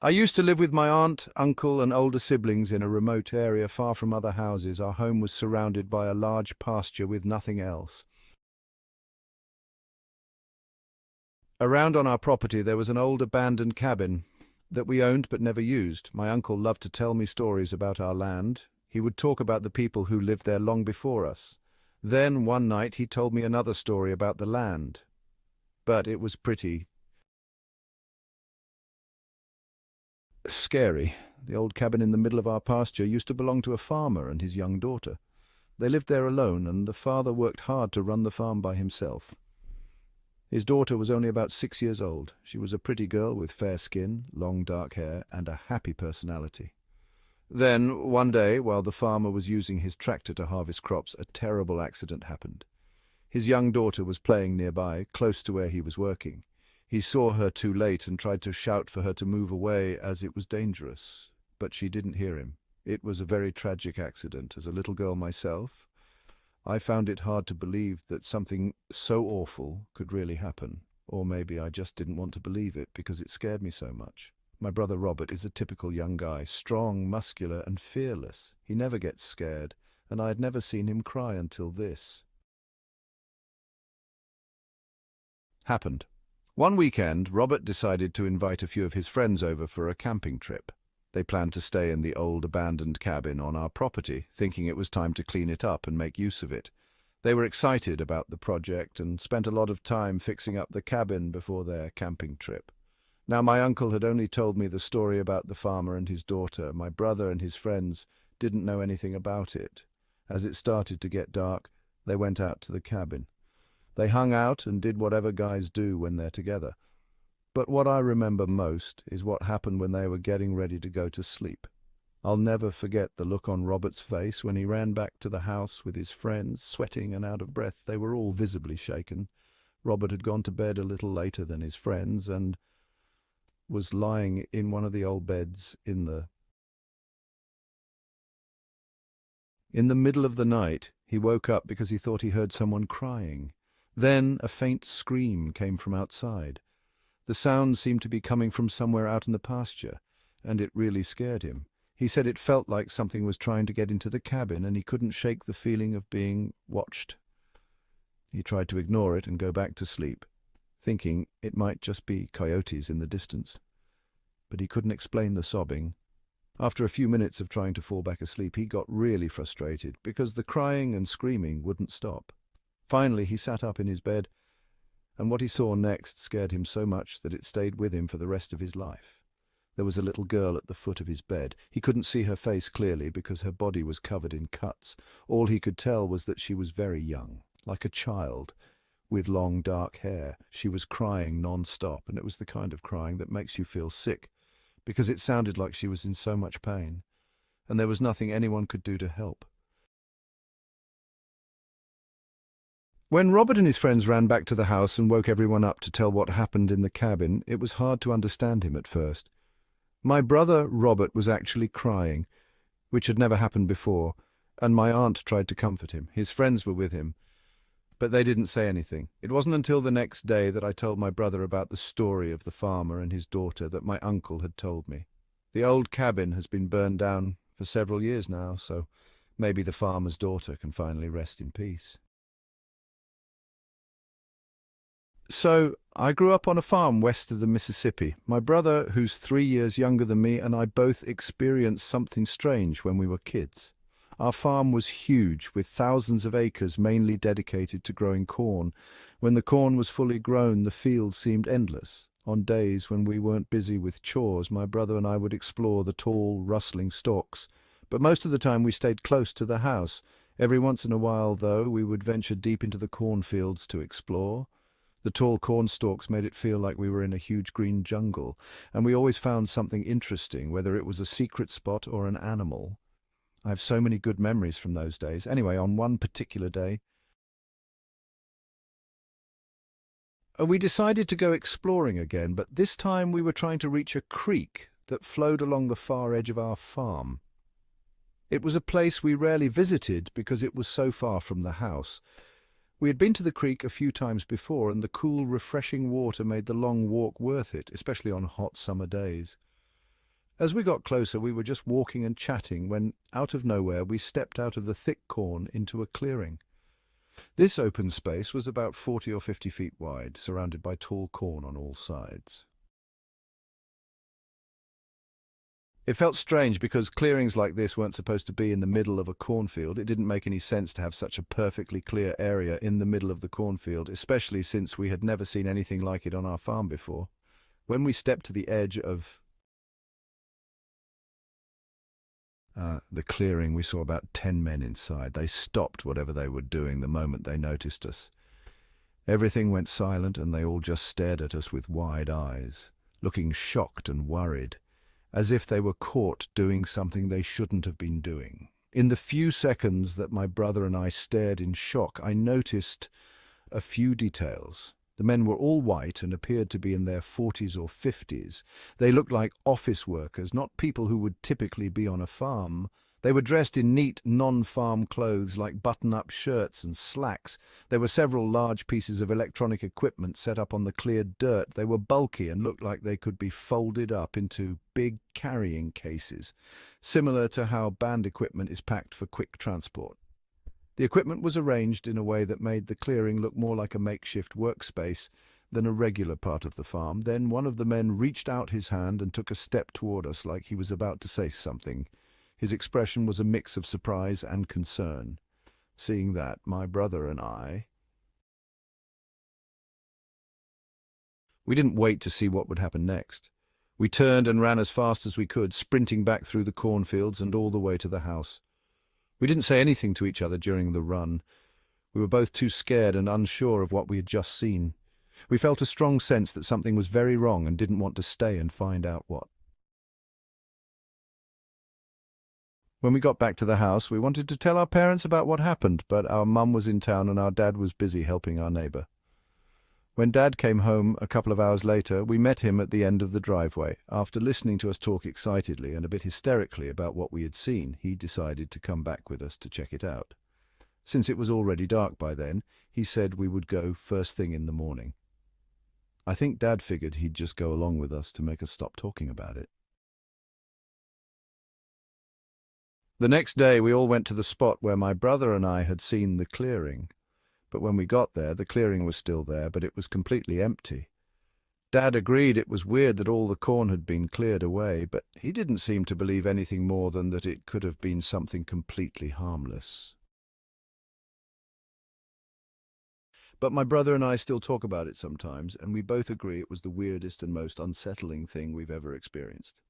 I used to live with my aunt, uncle, and older siblings in a remote area far from other houses. Our home was surrounded by a large pasture with nothing else. Around on our property there was an old abandoned cabin that we owned but never used. My uncle loved to tell me stories about our land. He would talk about the people who lived there long before us. Then one night he told me another story about the land. But it was pretty scary. The old cabin in the middle of our pasture used to belong to a farmer and his young daughter. They lived there alone, and the father worked hard to run the farm by himself. His daughter was only about 6 years old. She was a pretty girl with fair skin, long dark hair, and a happy personality. Then, one day, while the farmer was using his tractor to harvest crops, a terrible accident happened. His young daughter was playing nearby, close to where he was working. He saw her too late and tried to shout for her to move away as it was dangerous, but she didn't hear him. It was a very tragic accident. As a little girl myself, I found it hard to believe that something so awful could really happen. Or maybe I just didn't want to believe it because it scared me so much. My brother Robert is a typical young guy, strong, muscular, and fearless. He never gets scared, and I had never seen him cry until this happened. One weekend, Robert decided to invite a few of his friends over for a camping trip. They planned to stay in the old abandoned cabin on our property, thinking it was time to clean it up and make use of it. They were excited about the project and spent a lot of time fixing up the cabin before their camping trip. Now, my uncle had only told me the story about the farmer and his daughter. My brother and his friends didn't know anything about it. As it started to get dark, they went out to the cabin. They hung out and did whatever guys do when they're together. But what I remember most is what happened when they were getting ready to go to sleep. I'll never forget the look on Robert's face when he ran back to the house with his friends, sweating and out of breath. They were all visibly shaken. Robert had gone to bed a little later than his friends and was lying in one of the old beds in the middle of the night. He woke up because he thought he heard someone crying. Then a faint scream came from outside. The sound seemed to be coming from somewhere out in the pasture, and it really scared him. He said it felt like something was trying to get into the cabin, and he couldn't shake the feeling of being watched. He tried to ignore it and go back to sleep, thinking it might just be coyotes in the distance. But he couldn't explain the sobbing. After a few minutes of trying to fall back asleep, he got really frustrated because the crying and screaming wouldn't stop. Finally, he sat up in his bed, and what he saw next scared him so much that it stayed with him for the rest of his life. There was a little girl at the foot of his bed. He couldn't see her face clearly because her body was covered in cuts. All he could tell was that she was very young, like a child, with long dark hair. She was crying non-stop, and it was the kind of crying that makes you feel sick, because it sounded like she was in so much pain, and there was nothing anyone could do to help. When Robert and his friends ran back to the house and woke everyone up to tell what happened in the cabin, it was hard to understand him at first. My brother Robert was actually crying, which had never happened before, and my aunt tried to comfort him. His friends were with him, but they didn't say anything. It wasn't until the next day that I told my brother about the story of the farmer and his daughter that my uncle had told me. The old cabin has been burned down for several years now, so maybe the farmer's daughter can finally rest in peace. So, I grew up on a farm west of the Mississippi. My brother, who's 3 years younger than me, and I both experienced something strange when we were kids. Our farm was huge, with thousands of acres mainly dedicated to growing corn. When the corn was fully grown, the field seemed endless. On days when we weren't busy with chores, my brother and I would explore the tall, rustling stalks. But most of the time we stayed close to the house. Every once in a while, though, we would venture deep into the cornfields to explore. The tall corn stalks made it feel like we were in a huge green jungle, and we always found something interesting, whether it was a secret spot or an animal. I have so many good memories from those days. Anyway, on one particular day, we decided to go exploring again, but this time we were trying to reach a creek that flowed along the far edge of our farm. It was a place we rarely visited because it was so far from the house. We had been to the creek a few times before, and the cool, refreshing water made the long walk worth it, especially on hot summer days. As we got closer, we were just walking and chatting when, out of nowhere, we stepped out of the thick corn into a clearing. This open space was about 40 or 50 feet wide, surrounded by tall corn on all sides. It felt strange because clearings like this weren't supposed to be in the middle of a cornfield. It didn't make any sense to have such a perfectly clear area in the middle of the cornfield, especially since we had never seen anything like it on our farm before. When we stepped to the edge of the clearing, we saw about 10 men inside. They stopped whatever they were doing the moment they noticed us. Everything went silent and they all just stared at us with wide eyes, looking shocked and worried, as if they were caught doing something they shouldn't have been doing. In the few seconds that my brother and I stared in shock, I noticed a few details. The men were all white and appeared to be in their 40s or 50s. They looked like office workers, not people who would typically be on a farm. They were dressed in neat, non-farm clothes like button-up shirts and slacks. There were several large pieces of electronic equipment set up on the cleared dirt. They were bulky and looked like they could be folded up into big carrying cases, similar to how band equipment is packed for quick transport. The equipment was arranged in a way that made the clearing look more like a makeshift workspace than a regular part of the farm. Then one of the men reached out his hand and took a step toward us like he was about to say something. His expression was a mix of surprise and concern. Seeing that, my brother and we didn't wait to see what would happen next. We turned and ran as fast as we could, sprinting back through the cornfields and all the way to the house. We didn't say anything to each other during the run. We were both too scared and unsure of what we had just seen. We felt a strong sense that something was very wrong and didn't want to stay and find out what. When we got back to the house, we wanted to tell our parents about what happened, but our mum was in town and our dad was busy helping our neighbour. When Dad came home a couple of hours later, we met him at the end of the driveway. After listening to us talk excitedly and a bit hysterically about what we had seen, he decided to come back with us to check it out. Since it was already dark by then, he said we would go first thing in the morning. I think Dad figured he'd just go along with us to make us stop talking about it. The next day we all went to the spot where my brother and I had seen the clearing. But when we got there, the clearing was still there, but it was completely empty. Dad agreed it was weird that all the corn had been cleared away, but he didn't seem to believe anything more than that it could have been something completely harmless. But my brother and I still talk about it sometimes, and we both agree it was the weirdest and most unsettling thing we've ever experienced.